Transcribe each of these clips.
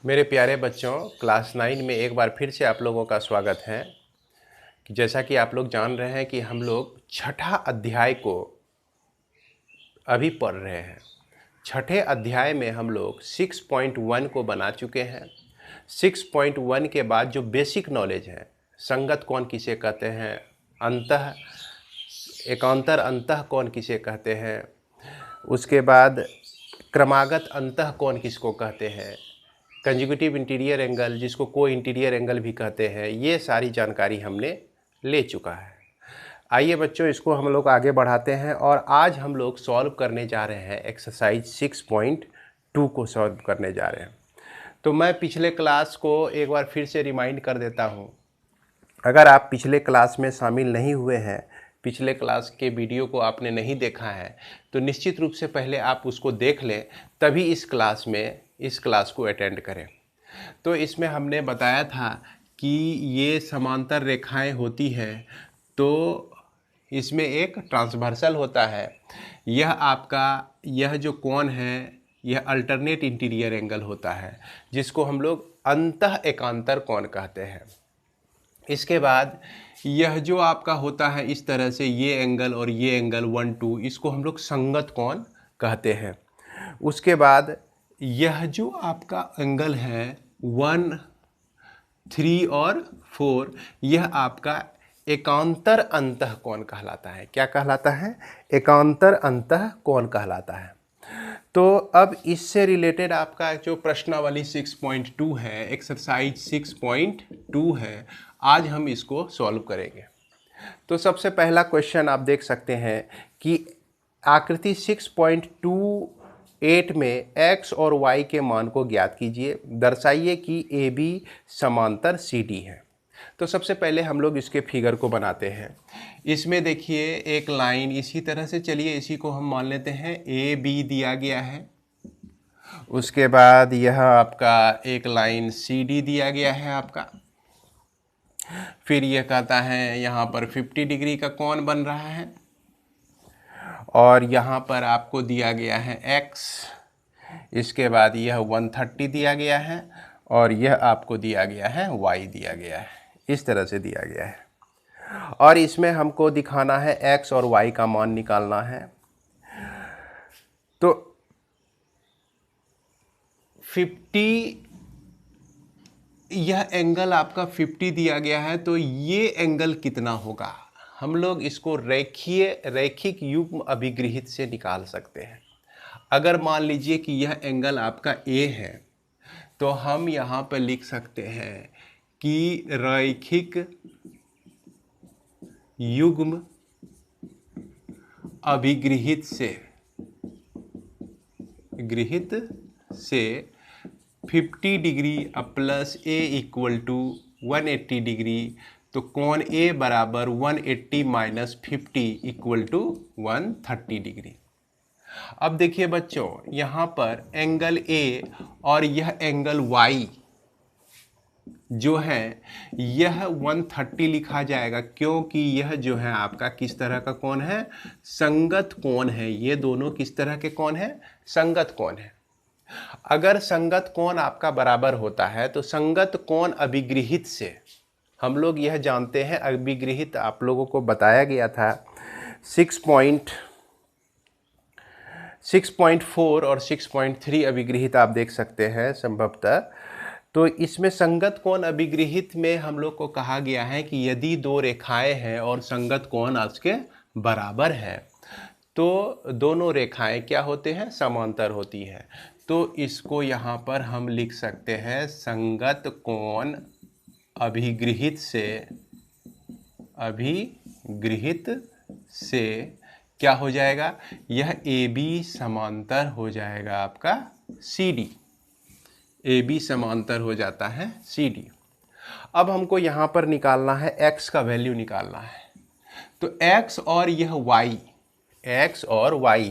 मेरे प्यारे बच्चों, क्लास 9 में एक बार फिर से आप लोगों का स्वागत है। कि जैसा कि आप लोग जान रहे हैं कि हम लोग छठा अध्याय को अभी पढ़ रहे हैं। छठे अध्याय में हम लोग 6.1 को बना चुके हैं। 6.1 के बाद जो बेसिक नॉलेज है, संगत कौन किसे कहते हैं, अंतः एकांतर अंतः कौन किसे कहते हैं, उसके बाद क्रमागत अंतः कौन किसको कहते हैं, कंजुगेटिव इंटीरियर एंगल जिसको को इंटीरियर एंगल भी कहते हैं, ये सारी जानकारी हमने ले चुका है। आइए बच्चों, इसको हम लोग आगे बढ़ाते हैं और आज हम लोग सॉल्व करने जा रहे हैं एक्सरसाइज 6.2 को सॉल्व करने जा रहे हैं। तो मैं पिछले क्लास को एक बार फिर से रिमाइंड कर देता हूँ। अगर आप पिछले क्लास में शामिल नहीं हुए हैं, पिछले क्लास के वीडियो को आपने नहीं देखा है, तो निश्चित रूप से पहले आप उसको देख लें, तभी इस क्लास को अटेंड करें। तो इसमें हमने बताया था कि ये समांतर रेखाएं होती हैं, तो इसमें एक ट्रांसवर्सल होता है। यह जो कोण है, यह अल्टरनेट इंटीरियर एंगल होता है, जिसको हम लोग अंतः एकांतर कोण कहते हैं। इसके बाद यह जो आपका होता है इस तरह से, ये एंगल और ये एंगल 1, 2, इसको हम लोग संगत कोण कहते हैं। उसके बाद यह जो आपका एंगल है 1, 3 और 4, यह आपका एकांतर अंतः कोण कहलाता है। क्या कहलाता है? एकांतर अंतः कोण कहलाता है। तो अब इससे रिलेटेड आपका जो प्रश्नावली 6.2 है, एक्सरसाइज 6.2 है, आज हम इसको सॉल्व करेंगे। तो सबसे पहला क्वेश्चन आप देख सकते हैं कि आकृति 6.28 में x और y के मान को ज्ञात कीजिए। दर्शाइए कि AB समांतर CD है। तो सबसे पहले हम लोग इसके फिगर को बनाते हैं। इसमें देखिए एक लाइन इसी तरह से, चलिए इसी को हम मान लेते हैं AB दिया गया है। उसके बाद यह आपका एक लाइन CD दिया गया है आपका। फिर यह कहता है यहाँ पर 50 डिग्री का कोण बन रहा है और यहाँ पर आपको दिया गया है x। इसके बाद यह 130 दिया गया है और यह आपको दिया गया है y दिया गया है, इस तरह से दिया गया है। और इसमें हमको दिखाना है x और y का मान निकालना है। तो 50, यह एंगल आपका 50 दिया गया है, तो ये एंगल कितना होगा? हम लोग इसको रैखिक युग्म अभिगृहित से निकाल सकते हैं। अगर मान लीजिए कि यह एंगल आपका A है, तो हम यहाँ पर लिख सकते हैं कि रैखिक युग्म अभिगृहित से 50 degree plus A equal to 180 degree, तो कोण A बराबर 180 माइनस 50 इक्वल टू 130 डिग्री। अब देखिए बच्चों, यहाँ पर एंगल A और यह एंगल Y जो है, यह 130 लिखा जाएगा, क्योंकि यह जो है आपका किस तरह का कोण है? संगत कोण है। ये दोनों किस तरह के कोण है? संगत कोण है। अगर संगत कोण आपका बराबर होता है, तो संगत कोण अभिगृहित से हम लोग यह जानते हैं, अभिगृहित आप लोगों को बताया गया था 6.4 और 6.3 अभिगृहित आप देख सकते हैं संभवतः। तो इसमें संगत कोण अभिगृहित में हम लोग को कहा गया है कि यदि दो रेखाएं हैं और संगत कोण उसके बराबर है, तो दोनों रेखाएं क्या होते हैं? समांतर होती है। तो इसको यहाँ पर हम लिख सकते हैं संगत कोण अभिगृहित से क्या हो जाएगा? यह AB समांतर हो जाएगा आपका CD। AB समांतर हो जाता है CD। अब हमको यहाँ पर निकालना है x का वैल्यू निकालना है। तो x और यह y,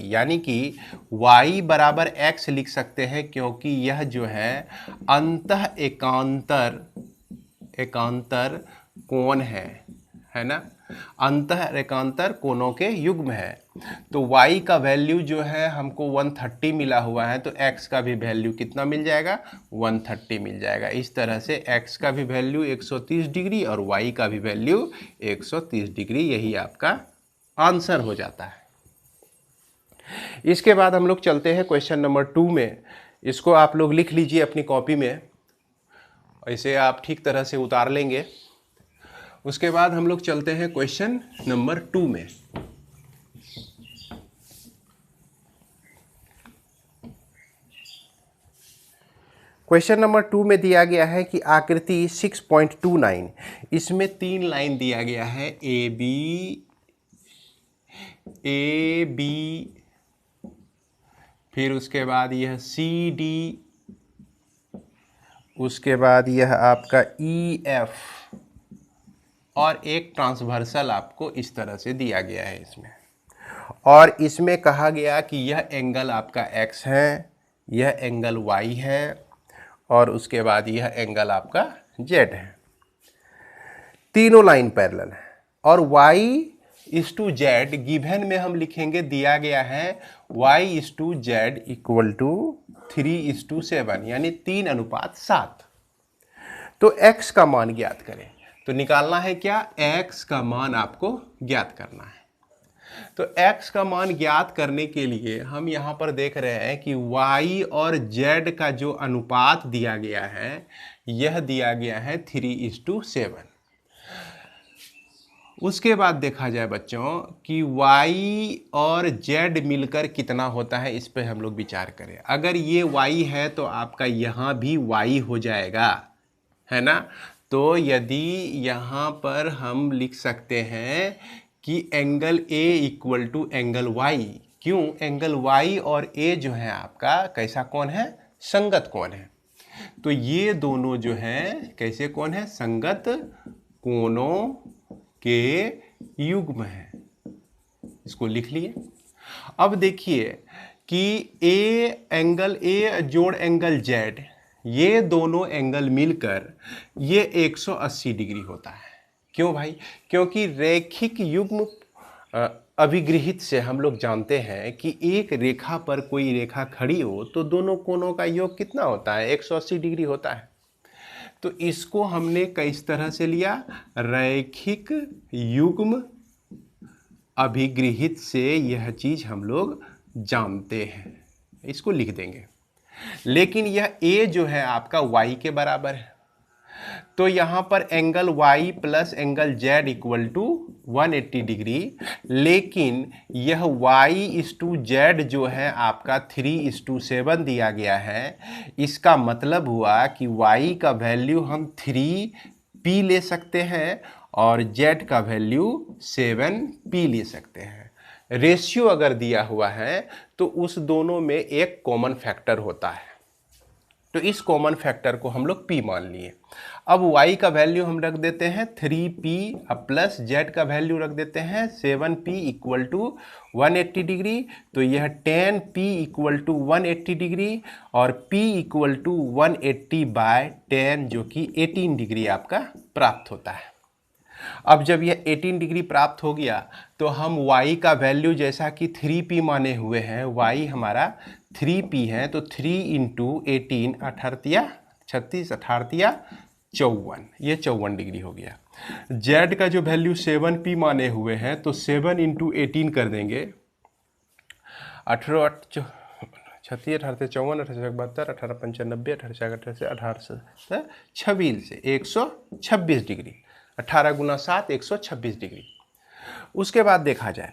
यानी कि y बराबर x लिख सकते हैं, क्योंकि यह जो है अंतः एकांतर कोण है ना। अंतः एकांतर कोणों के युग्म है। तो y का वैल्यू जो है हमको 130 मिला हुआ है, तो x का भी वैल्यू कितना मिल जाएगा, 130 मिल जाएगा। इस तरह से x का भी वैल्यू 130 डिग्री और y का भी वैल्यू 130 डिग्री, यही आपका आंसर हो जाता है। इसके बाद हम लोग चलते हैं क्वेश्चन नंबर 2 में। इसको आप लोग लिख लीजिए अपनी कॉपी में, इसे आप ठीक तरह से उतार लेंगे। उसके बाद हम लोग चलते हैं क्वेश्चन नंबर 2 में। क्वेश्चन नंबर 2 में दिया गया है कि आकृति 6.29, इसमें 3 लाइन दिया गया है, ए बी, फिर उसके बाद यह सी डी, उसके बाद यह आपका ई एफ, और एक ट्रांसवर्सल आपको इस तरह से दिया गया है इसमें। और इसमें कहा गया कि यह एंगल आपका x है, यह एंगल y है, और उसके बाद यह एंगल आपका z है। तीनों लाइन पैरेलल है और y/z गिवन में हम लिखेंगे, दिया गया है y/z इक्वल टू 3:7, यानी 3:7। तो x का मान ज्ञात करें। तो निकालना है क्या, x का मान आपको ज्ञात करना है। तो x का मान ज्ञात करने के लिए हम यहाँ पर देख रहे हैं कि y और z का जो अनुपात दिया गया है, यह दिया गया है 3:7। उसके बाद देखा जाए बच्चों कि y और z मिलकर कितना होता है, इस पे हम लोग विचार करें। अगर ये y है तो आपका यहाँ भी y हो जाएगा, है ना। तो यदि यहाँ पर हम लिख सकते हैं कि angle A equal to angle Y, क्यों, एंगल Y और A जो है आपका कैसा कोण है, संगत कोण है। तो ये दोनों जो हैं कैसे कोण है, संगत कोणों के युग्म है। इसको लिख लिए। अब देखिए कि एंगल A जोड़ एंगल Z, ये दोनों एंगल मिलकर ये 180 डिग्री होता है। क्यों भाई, क्योंकि रैखिक युग्म अभिगृहित से हम लोग जानते हैं कि एक रेखा पर कोई रेखा खड़ी हो तो दोनों कोणों का योग कितना होता है, 180 डिग्री होता है। तो इसको हमने किस तरह से लिया, रैखिक युग्म अभिगृहित से यह चीज हम लोग जानते हैं, इसको लिख देंगे। लेकिन यह A जो है आपका y के बराबर है, तो यहाँ पर angle y plus angle z equal to 180 degree, लेकिन यह y/z जो है आपका 3:7 दिया गया है। इसका मतलब हुआ कि y का वैल्यू हम 3p ले सकते हैं और z का वैल्यू 7p ले सकते हैं। रेशियो अगर दिया हुआ है तो उस दोनों में एक कॉमन फैक्टर होता है, तो इस कॉमन फैक्टर को हम लोग p मान लिए। अब y का वैल्यू हम रख देते हैं 3p प्लस z का वैल्यू रख देते हैं 7p इक्वल टू 180 डिग्री। तो यह 10p इक्वल टू 180 डिग्री और p इक्वल टू 180/10 जो कि 18 डिग्री आपका प्राप्त होता है। अब जब यह 18 डिग्री प्राप्त हो गया तो हम y का वैल्यू जैसा कि 3p माने हुए हैं, y हमारा 3p है, तो 3 × 18 18 36 18 54, ये 54 डिग्री हो गया। z का जो वैल्यू 7p माने हुए हैं तो 7 × 18 कर देंगे, 18 36 18 54 18 72 18 95 18 26 से 126 डिग्री, 18 × 7 126 डिग्री। उसके बाद देखा जाए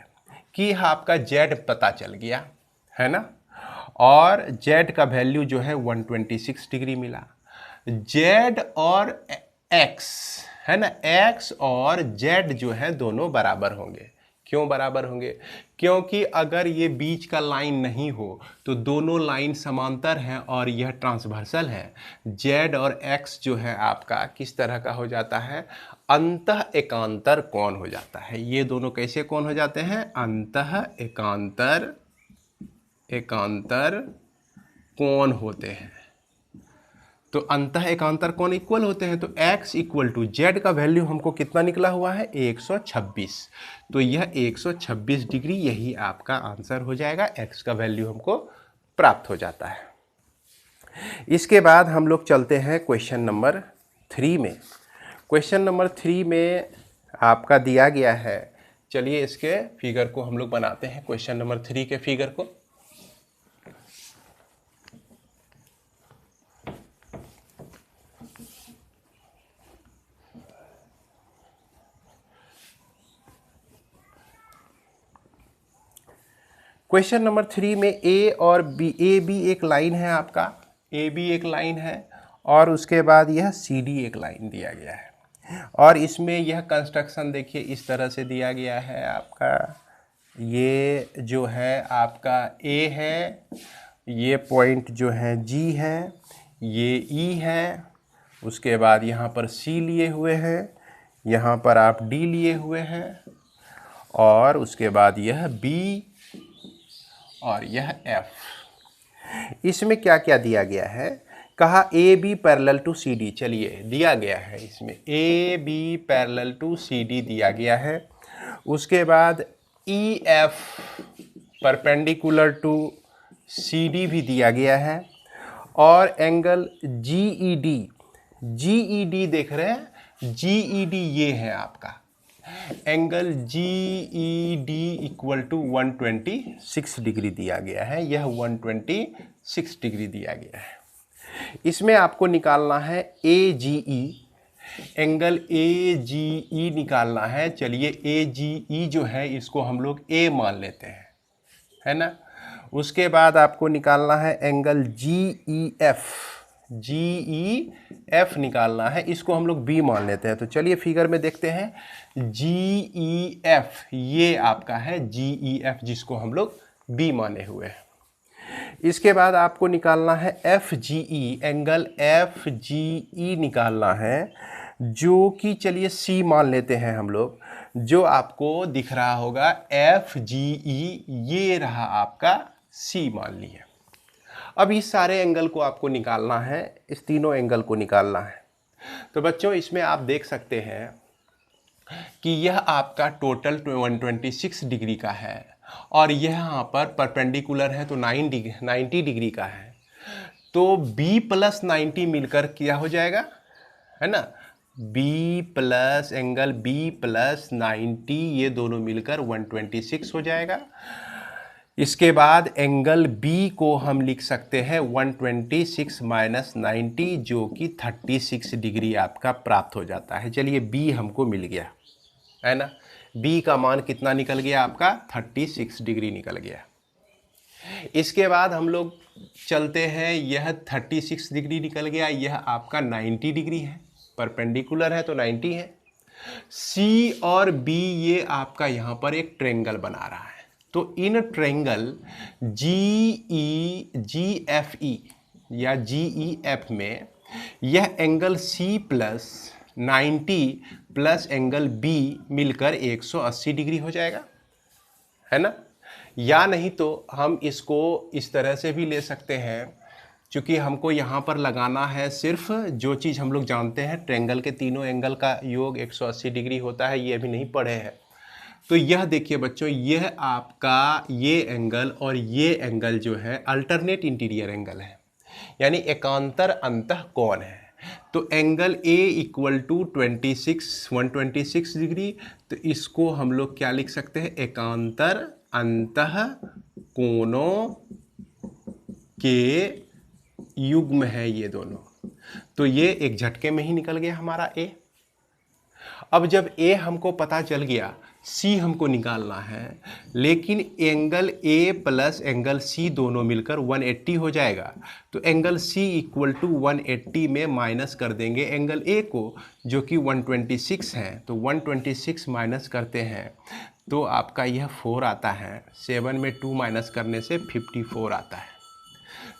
कि आपका z पता चल गया है ना, और z का वैल्यू जो है 126 डिग्री मिला। z और x है ना, x और z जो है दोनों बराबर होंगे। क्यों बराबर होंगे, क्योंकि अगर ये बीच का लाइन नहीं हो तो दोनों लाइन समांतर हैं और यह ट्रांसवर्सल है। z और x जो है आपका किस तरह का हो जाता है, अंतः एकांतर कोण हो जाता है। ये दोनों कैसे कोण हो जाते हैं, अंतः एकांतर कोण होते हैं। तो अंतः एकांतर कोण इक्वल होते हैं, तो x इक्वल टू जेड का वैल्यू हमको कितना निकला हुआ है 126। तो यह 126 डिग्री यही आपका आंसर हो जाएगा, x का वैल्यू हमको प्राप्त हो जाता है। इसके बाद हम लोग चलते हैं क्वेश्चन नंबर 3 में। क्वेश्चन नंबर 3 में आपका दिया गया है, चलिए इसके फिगर को हम लोग बनाते हैं, क्वेश्चन नंबर 3 के फिगर को। क्वेश्चन नंबर 3 में ए और बी, ए बी एक लाइन है आपका, ए बी एक लाइन है और उसके बाद यह सी डी एक लाइन दिया गया है। और इसमें यह कंस्ट्रक्शन देखिए इस तरह से दिया गया है आपका, ये जो है आपका ए है, ये पॉइंट जो है जी है, ये ई है, उसके बाद यहाँ पर सी लिए हुए हैं, यहाँ पर आप डी लिए हुए हैं और उसके बाद यह बी और यह F। इसमें क्या क्या दिया गया है, कहा A B parallel to C D, चलिए दिया गया है इसमें A B parallel to C D दिया गया है। उसके बाद E F perpendicular to C D भी दिया गया है और एंगल जी ई डी देख रहे हैं, जी ई डी ये है आपका angle G E D equal to 126 degree दिया गया है, यह 126 डिग्री दिया गया है। इसमें आपको निकालना है ए जी ई, एंगल ए जी ई निकालना है। चलिए ए जी ई जो है इसको हम लोग ए मान लेते हैं, है ना। उसके बाद आपको निकालना है एंगल जी ई एफ निकालना है, इसको हम लोग बी मान लेते हैं। तो चलिए फिगर में देखते हैं जी ई एफ, ये आपका है जी ई एफ जिसको हम लोग बी माने हुए हैं। इसके बाद आपको निकालना है एफ जी ई, एंगल एफ जी ई निकालना है जो कि चलिए सी मान लेते हैं हम लोग, जो आपको दिख रहा होगा एफ जी ई, ये रहा आपका सी मान लिया। अब इस सारे एंगल को आपको निकालना है, इस तीनों एंगल को निकालना है। तो बच्चों इसमें आप देख सकते हैं कि यह आपका टोटल 126 डिग्री का है और यह यहाँ पर परपेंडिकुलर है तो 90 डिग्री का है। तो b प्लस 90 मिलकर क्या हो जाएगा, है ना, b plus angle b plus 90, ये दोनों मिलकर 126 हो जाएगा। इसके बाद एंगल B को हम लिख सकते हैं 126 माइनस 90 जो कि 36 डिग्री आपका प्राप्त हो जाता है। चलिए B हमको मिल गया, है ना, B का मान कितना निकल गया आपका 36 डिग्री निकल गया। इसके बाद हम लोग चलते हैं, यह 36 डिग्री निकल गया, यह आपका 90 डिग्री है, परपेंडिकुलर है तो 90 है। C और B ये आपका यहाँ पर एक ट्रायंगल बना रहा है। तो in triangle ji F E या जी ई एफ में यह angle C plus 90 plus angle B मिलकर 180 डिग्री हो जाएगा, है ना। या नहीं तो हम इसको इस तरह से भी ले सकते हैं, क्योंकि हमको यहाँ पर लगाना है सिर्फ जो चीज़ हम लोग जानते हैं, ट्रायंगल के तीनों एंगल का योग 180 डिग्री होता है, ये अभी नहीं पढ़े हैं। तो यह देखिए बच्चों, यह आपका ये एंगल और ये एंगल जो है अल्टरनेट इंटीरियर एंगल है, यानी एकांतर अंतः कोण है। तो angle A equal to 126 degree, तो इसको हम लोग क्या लिख सकते हैं, एकांतर अंतः कोणों के युग्म है ये दोनों। तो ये एक झटके में ही निकल गया हमारा A। अब जब A हमको पता चल गया, C हमको निकालना है, लेकिन angle A plus angle C दोनों मिलकर 180 हो जाएगा। तो एंगल C इक्वल टू 180 में माइनस कर देंगे एंगल A को जो कि 126 है, तो 126 माइनस करते हैं तो आपका यह 4 आता है, 7 में 2 माइनस करने से 54 आता है।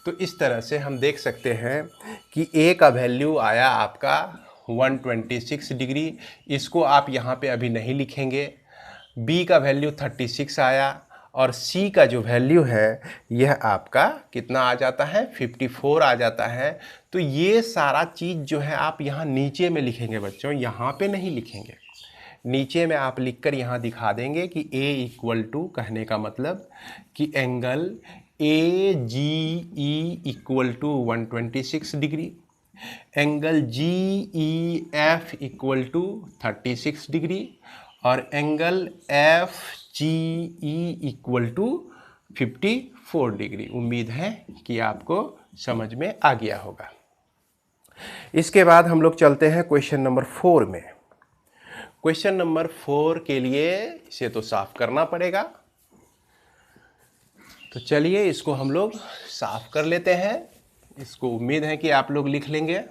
तो इस तरह से हम देख सकते हैं कि A का वैल्यू आया आपका 126 डिग्री, इसको आप यहाँ पे अभी नहीं लिखेंगे। B का वैल्यू 36 आया और C का जो वैल्यू है यह आपका कितना आ जाता है, 54 आ जाता है। तो ये सारा चीज़ जो है आप यहाँ नीचे में लिखेंगे बच्चों, यहाँ पे नहीं लिखेंगे, नीचे में आप लिखकर यहाँ दिखा देंगे कि A इक्वल टू, कहने का मतलब कि angle AGE equal to 126 degree, angle GEF equal to 36 degree और angle FGE equal to 54 degree. उम्मीद है कि आपको समझ में आ गया होगा। इसके बाद हम लोग चलते हैं क्वेश्चन नंबर 4 में। क्वेश्चन नंबर 4 के लिए इसे तो साफ करना पड़ेगा, तो चलिए इसको हम लोग साफ कर लेते हैं। इसको उम्मीद है कि आप लोग लिख लेंगे।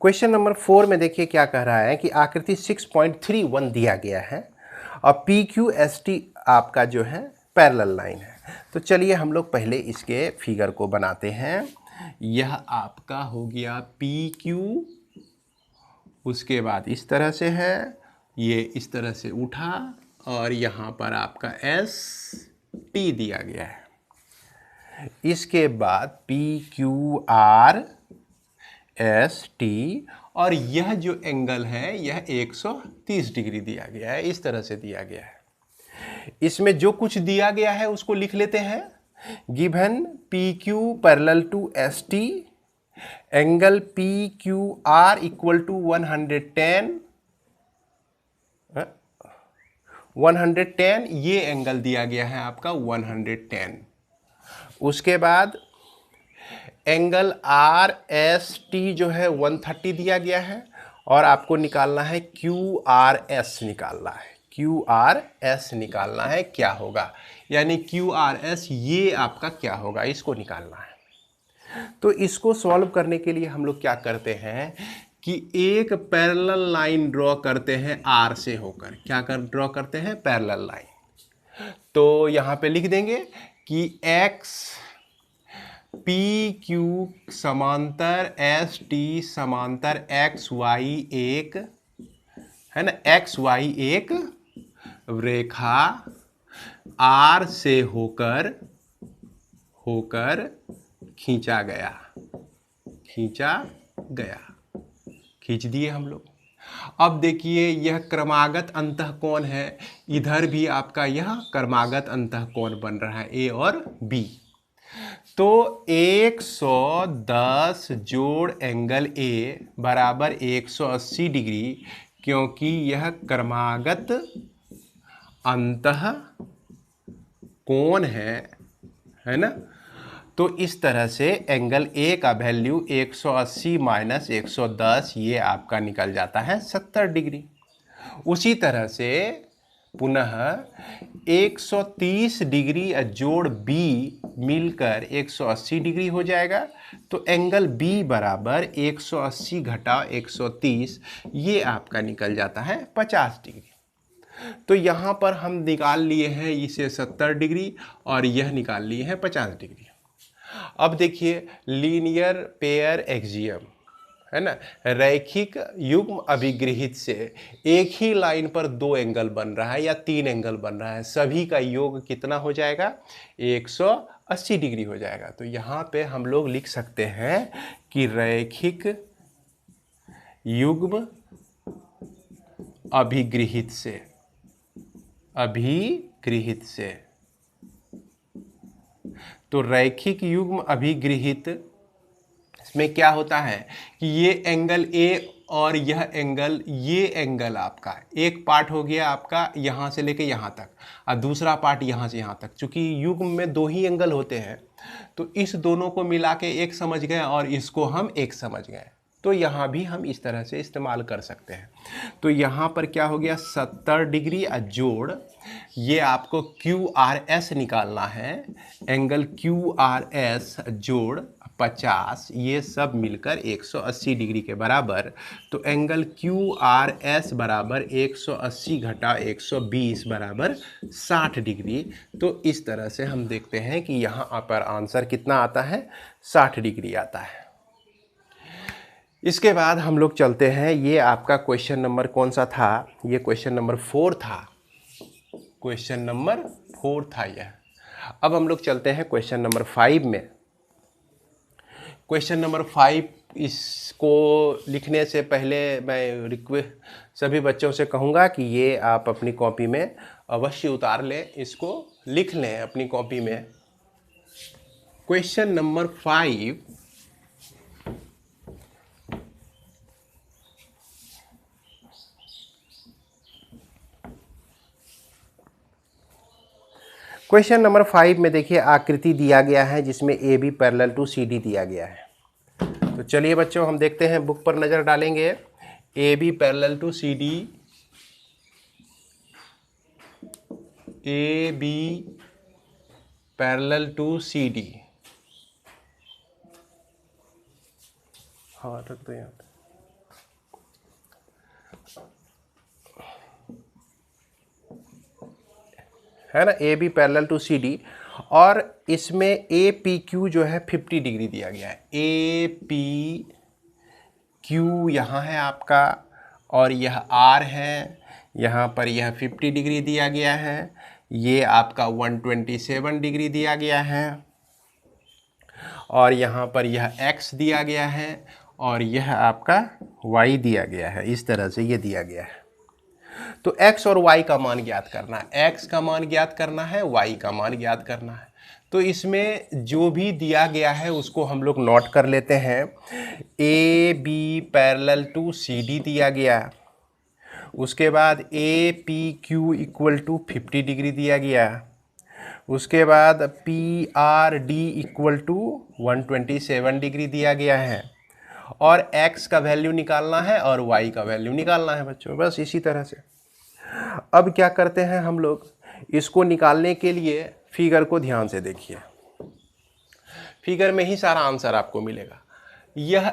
क्वेश्चन नंबर 4 में देखिए क्या कह रहा है कि आकृति 6.31 दिया गया है और PQST आपका जो है पैरेलल लाइन है। तो चलिए हम लोग पहले इसके फिगर को बनाते हैं। यह आपका हो गया PQ, उसके बाद इस तरह से है, ये इस तरह से उठा और यहाँ पर आपका ST दिया गया है। इसके बाद PQR ST और यह जो एंगल है यह 130 डिग्री दिया गया है, इस तरह से दिया गया है। इसमें जो कुछ दिया गया है उसको लिख लेते हैं। Given PQ parallel to ST, angle PQR equal to 110, ये एंगल दिया गया है आपका 110। उसके बाद एंगल RST जो है 130 दिया गया है और आपको निकालना है QRS निकालना है, QRS निकालना है क्या होगा, यानी QRS ये आपका क्या होगा, इसको निकालना है। तो इसको सॉल्व करने के लिए हम लोग क्या करते हैं कि एक पैरेलल लाइन ड्रॉ करते हैं R से होकर। क्या ड्रॉ करते हैं, पैरेलल लाइन। तो यहाँ पे लिख देंगे कि X PQ समांतर ST समांतर XY एक है ना, XY एक रेखा R से होकर खींचा गया, खींच दिए हम लोग। अब देखिए यह क्रमागत अंतःकोण है, इधर भी आपका यह क्रमागत अंतःकोण बन रहा है A और B। तो 110 जोड़ एंगल A बराबर 180 डिग्री, क्योंकि यह क्रमागत अंतःकोण है ना। तो इस तरह से एंगल A का वैल्यू 180 माइनस 110 ये आपका निकल जाता है 70 डिग्री। उसी तरह से पुनः 130 डिग्री जोड़ B मिलकर 180 डिग्री हो जाएगा। तो एंगल B बराबर 180 घटाव 130 ये आपका निकल जाता है 50 डिग्री। तो यहाँ पर हम निकाल लिए हैं इसे 70 डिग्री और यह निकाल लिए हैं 50 डिग्री। अब देखिए लीनियर पेयर एक्सियम है ना, रैखिक युग्म अभिगृहित से एक ही लाइन पर दो एंगल बन रहा है या तीन एंगल बन रहा है, सभी का योग कितना हो जाएगा, 180 डिग्री हो जाएगा। तो यहाँ पे हम लोग लिख सकते हैं कि रैखिक युग्म अभिगृहित से तो रैखिक युग्म अभिगृहित इसमें क्या होता है कि ये एंगल A और यह एंगल, ये एंगल आपका एक पार्ट हो गया आपका यहाँ से लेके यहाँ तक और दूसरा पार्ट यहाँ से यहाँ तक। चूंकि युग्म में दो ही एंगल होते हैं तो इस दोनों को मिला के एक समझ गए और इसको हम एक समझ गए। तो यहाँ भी हम इस तरह से इस्तेमाल कर सकते हैं। तो यहाँ पर क्या हो गया 70 डिग्री जोड़ ये आपको QRS निकालना है, एंगल QRS जोड़ 50, ये सब मिलकर 180 डिग्री के बराबर। तो एंगल क्यू आर एस बराबर 180 घटा 120 बराबर 60 डिग्री। तो इस तरह से हम देखते हैं कि यहाँ पर आंसर कितना आता है, 60 डिग्री आता है। इसके बाद हम लोग चलते हैं, ये आपका क्वेश्चन नंबर कौन सा था, ये क्वेश्चन नंबर 4 था, क्वेश्चन नंबर 4 था यह। अब हम लोग चलते हैं क्वेश्चन नंबर 5 में। क्वेश्चन नंबर 5, इसको लिखने से पहले मैं रिक्वेस्ट सभी बच्चों से कहूँगा कि ये आप अपनी कॉपी में अवश्य उतार लें, इसको लिख लें अपनी कॉपी में। क्वेश्चन नंबर 5, क्वेश्चन नंबर 5 में देखिए आकृति दिया गया है जिसमें A B parallel to C D दिया गया है। तो चलिए बच्चों हम देखते हैं, बुक पर नज़र डालेंगे। A B parallel to C D, A B parallel to C D, हाँ रख दो यहाँ, है ना, A B parallel to C D. और इसमें ए पी क्यू जो है 50 डिग्री दिया गया है। ए पी क्यू यहाँ है आपका, और यह आर है, यहाँ पर यह 50 डिग्री दिया गया है, ये आपका 127 डिग्री दिया गया है, और यहाँ पर यह x दिया गया है, और यह आपका y दिया गया है। इस तरह से ये दिया गया है। तो x और y का मान ज्ञात करना है, x का मान ज्ञात करना है, y का मान ज्ञात करना है। तो इसमें जो भी दिया गया है उसको हम लोग नोट कर लेते हैं। A B parallel to C D दिया गया, उसके बाद A P Q equal to 50 degree दिया गया, उसके बाद P R D equal to 127 degree दिया गया है, और x का वैल्यू निकालना है और y का वैल्यू निकालना है बच्चों, बस इसी तरह से। अब क्या करते हैं हम लोग, इसको निकालने के लिए फिगर को ध्यान से देखिए, फिगर में ही सारा आंसर आपको मिलेगा। यह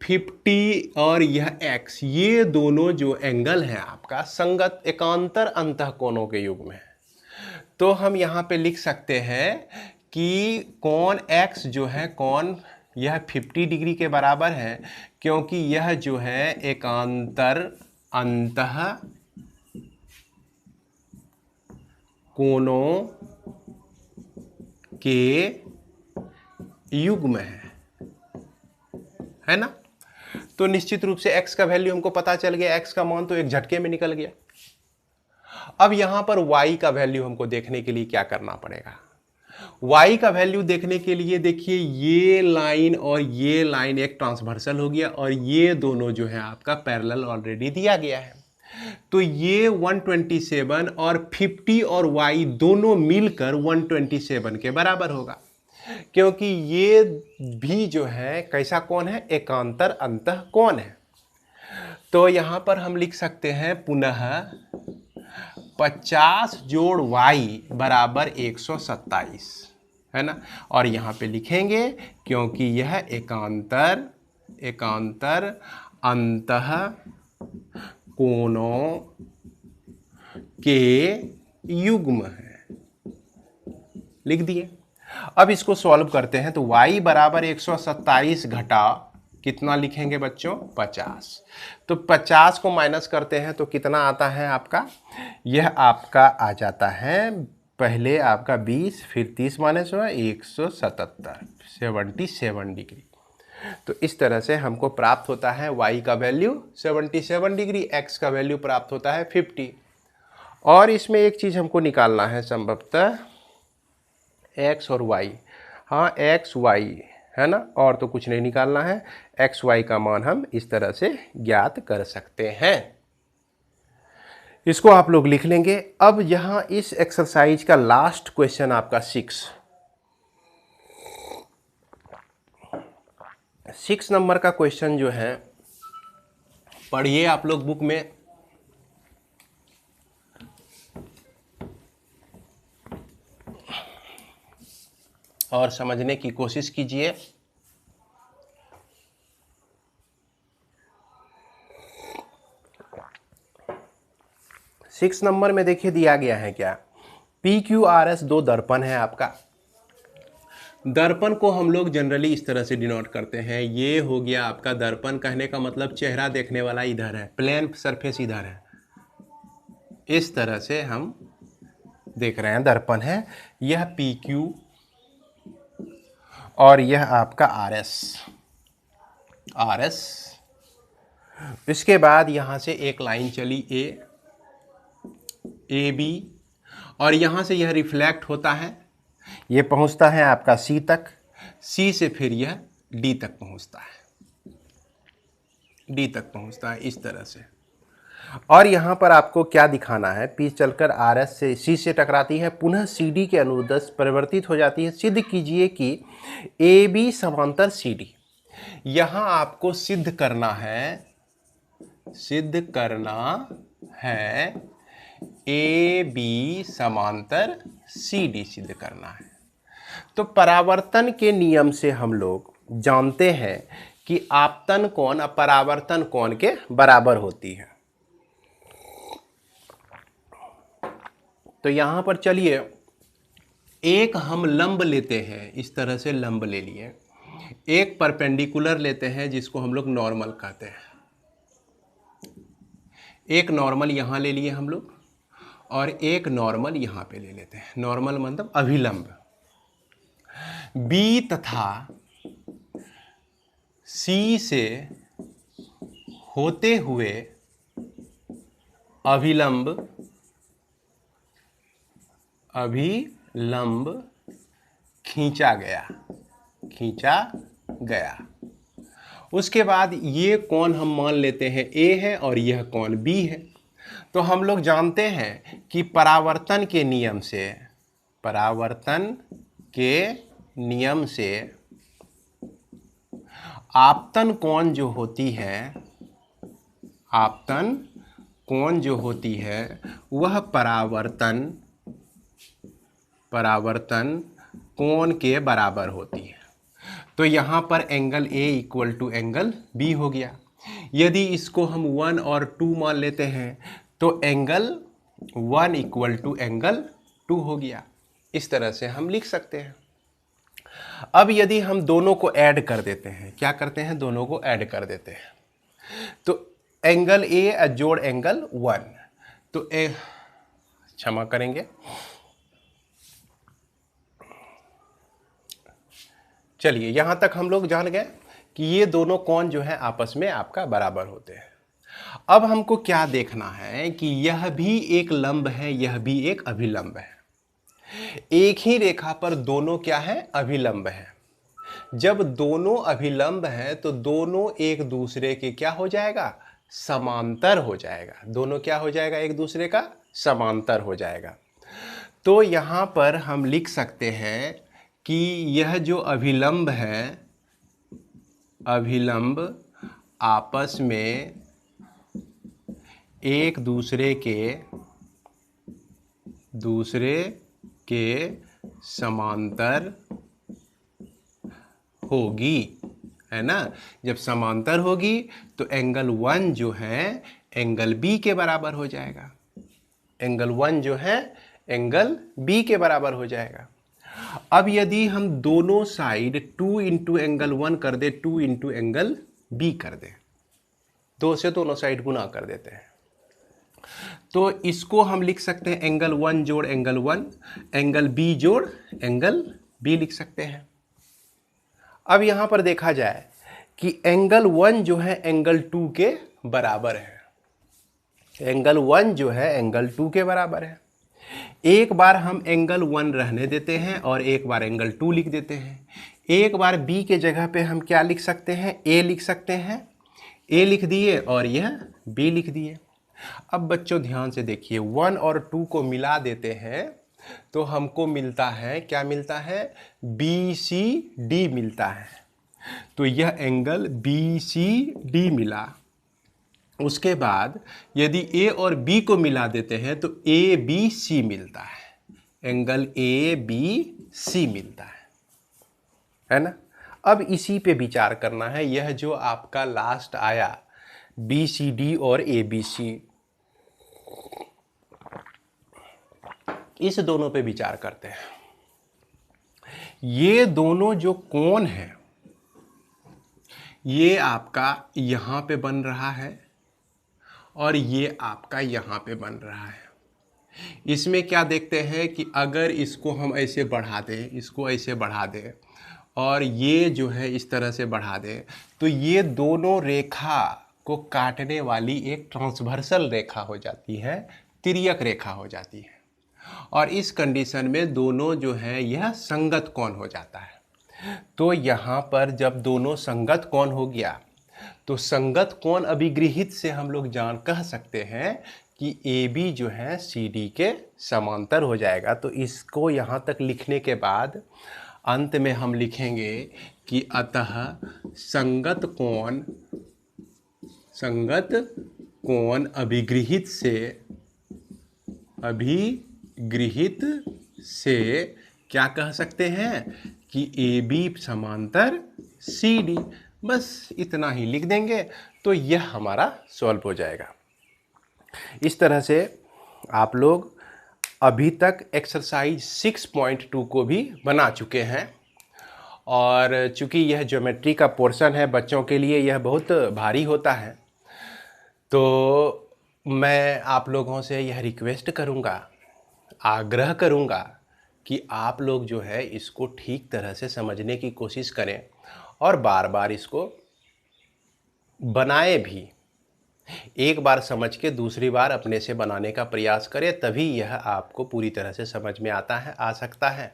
50 और यह x, ये दोनों जो एंगल है आपका संगत एकांतर अंतःकोणों के युग्म है। तो हम यहाँ पे लिख सकते हैं कि कोण x जो है, कोण यह 50 डिग्री के बराबर है, क्योंकि यह जो है एकांतर अंतः कोणों के युग्म है ना। तो निश्चित रूप से x का वैल्यू हमको पता चल गया, x का मान तो एक झटके में निकल गया। अब यहां पर y का वैल्यू हमको देखने के लिए क्या करना पड़ेगा, y का वैल्यू देखने के लिए देखिए, ये लाइन और ये लाइन एक ट्रांसवर्सल हो गया, और ये दोनों जो है आपका पैरेलल ऑलरेडी दिया गया है। तो ये 127 और 50 और y दोनों मिलकर 127 के बराबर होगा, क्योंकि ये भी जो है कैसा कोण है, एकांतर अंतः कोण है। तो यहां पर हम लिख सकते हैं पुनः 50 जोड़ y बराबर 127, है ना। और यहाँ पे लिखेंगे क्योंकि यह एकांतर अंतः कोणों के युग्म है, लिख दिए। अब इसको सॉल्व करते हैं, तो y बराबर 127 घटा कितना लिखेंगे बच्चों, 50। तो 50 को माइनस करते हैं तो कितना आता है आपका, यह आपका आ जाता है, पहले आपका 20, फिर 30 माइनस हुआ 177, 77 डिग्री। तो इस तरह से हमको प्राप्त होता है y का वैल्यू 77 डिग्री, x का वैल्यू प्राप्त होता है 50। और इसमें एक चीज़ हमको निकालना है संभवतः x और y, हाँ x y है ना, और तो कुछ नहीं निकालना है। x y का मान हम इस तरह से ज्ञात कर सकते हैं, इसको आप लोग लिख लेंगे। अब यहाँ इस एक्सरसाइज का लास्ट क्वेश्चन आपका 6 नंबर का क्वेश्चन जो है, पढ़िए आप लोग बुक में, और समझने की कोशिश कीजिए। 6 नंबर में देखिए दिया गया है क्या, PQRS दो दर्पण है आपका। दर्पण को हम लोग जनरली इस तरह से डिनोट करते हैं, ये हो गया आपका दर्पण, कहने का मतलब चेहरा देखने वाला इधर है, प्लेन सरफेस इधर है, इस तरह से हम देख रहे हैं दर्पण है। यह PQ और यह आपका RS। इसके बाद यहां से एक लाइन चली AB, और यहां से यह रिफ्लेक्ट होता है, ये पहुंचता है आपका C तक, C से फिर यह D तक पहुंचता है, D तक पहुंचता है इस तरह से। और यहां पर आपको क्या दिखाना है, P चलकर RS से C से टकराती है, पुनः CD के अनुदेश परिवर्तित हो जाती है। सिद्ध कीजिए कि AB समांतर CD। यहां आपको सिद्ध करना है AB समांतर CD सिद्ध करना है। तो परावर्तन के नियम से हम लोग जानते हैं कि आपतन कोण परावर्तन कोण के बराबर होती है। तो यहां पर चलिए एक हम लंब लेते हैं, इस तरह से लंब ले लिए, एक परपेंडिकुलर लेते हैं जिसको हम लोग नॉर्मल कहते हैं, एक नॉर्मल यहां ले लिए हम लोग और एक नॉर्मल यहां पे ले लेते हैं। नॉर्मल मतलब अभिलंब। B तथा C से होते हुए अभिलंब खींचा गया। उसके बाद ये कोण हम मान लेते हैं A है और यह कोण B है। तो हम लोग जानते हैं कि परावर्तन के नियम से आपतन कोण जो होती है वह परावर्तन कोण के बराबर होती है। तो यहाँ पर angle A equal to angle B हो गया। यदि इसको हम 1 और 2 मान लेते हैं तो एंगल 1 इक्वल टू एंगल 2 हो गया। इस तरह से हम लिख सकते हैं। अब यदि हम दोनों को ऐड कर देते हैं, क्या करते हैं, दोनों को ऐड कर देते हैं, तो एंगल A जोड़ एंगल 1, तो क्षमा करेंगे, चलिए यहां तक हम लोग जान गए कि ये दोनों कोण जो है आपस में आपका बराबर होते हैं। अब हमको क्या देखना है कि यह भी एक लंब है, यह भी एक अभिलंब है। एक ही रेखा पर दोनों क्या है, अभिलंब है। जब दोनों अभिलंब हैं तो दोनों एक दूसरे के क्या हो जाएगा, समांतर हो जाएगा। दोनों क्या हो जाएगा, एक दूसरे का समांतर हो जाएगा। तो यहां पर हम लिख सकते हैं कि यह जो अभिलंब है, अभिलंब आपस में एक दूसरे के समांतर होगी, है ना। जब समांतर होगी तो एंगल 1 जो है एंगल B के बराबर हो जाएगा। एंगल 1 जो है एंगल B के बराबर हो जाएगा। अब यदि हम दोनों साइड 2 इंटू एंगल 1 कर दे, 2 इंटू एंगल B कर दे, 2 से दोनों साइड गुना कर देते हैं, तो इसको हम लिख सकते हैं एंगल 1 जोड़ एंगल 1, एंगल B जोड़ एंगल B लिख सकते हैं। अब यहां पर देखा जाए कि एंगल 1 जो है एंगल 2 के बराबर है। एंगल 1 जो है एंगल 2 के बराबर है। एक बार हम एंगल 1 रहने देते हैं और एक बार एंगल 2 लिख देते हैं। एक बार B के जगह पे हम क्या लिख सकते हैं, A लिख सकते हैं। A लिख दिए और यह B लिख दिए। अब बच्चों ध्यान से देखिए, 1 और 2 को मिला देते हैं तो हमको मिलता है, क्या मिलता है, BCD मिलता है। तो यह एंगल BCD मिला। उसके बाद यदि A और B को मिला देते हैं तो ABC मिलता है। एंगल ABC मिलता है ना। अब इसी पे विचार करना है। यह जो आपका लास्ट आया BCD और ABC, इस दोनों पे विचार करते हैं। ये दोनों जो कोण है, ये आपका यहाँ पे बन रहा है और ये आपका यहाँ पे बन रहा है। इसमें क्या देखते हैं कि अगर इसको हम ऐसे बढ़ा दें, इसको ऐसे बढ़ा दें और ये जो है इस तरह से बढ़ा दें, तो ये दोनों रेखा को काटने वाली एक ट्रांसवर्सल रेखा हो जाती है, तिर्यक रेखा हो जाती है। और इस कंडीशन में दोनों जो है यह संगत कोण हो जाता है। तो यहाँ पर जब दोनों संगत कोण हो गया, तो संगत कोण अभिगृहित से हम लोग कह सकते हैं कि AB जो है CD के समांतर हो जाएगा। तो इसको यहाँ तक लिखने के बाद अंत में हम लिखेंगे कि अतः संगत कोण अभिगृहित से क्या कह सकते हैं कि AB समांतर CD। बस इतना ही लिख देंगे तो यह हमारा सॉल्व हो जाएगा। इस तरह से आप लोग अभी तक एक्सरसाइज 6.2 को भी बना चुके हैं। और चूंकि यह ज्योमेट्री का पोर्शन है, बच्चों के लिए यह बहुत भारी होता है, तो मैं आप लोगों से यह रिक्वेस्ट करूँगा, आग्रह करूँगा कि आप लोग जो है इसको ठीक तरह से समझने की कोशिश करें और बार बार इसको बनाए भी। एक बार समझ के दूसरी बार अपने से बनाने का प्रयास करें, तभी यह आपको पूरी तरह से समझ में आ सकता है।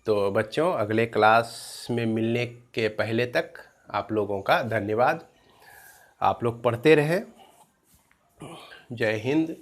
तो बच्चों, अगले क्लास में मिलने के पहले तक आप लोगों का धन्यवाद। आप लोग पढ़ते रहें। जय हिंद।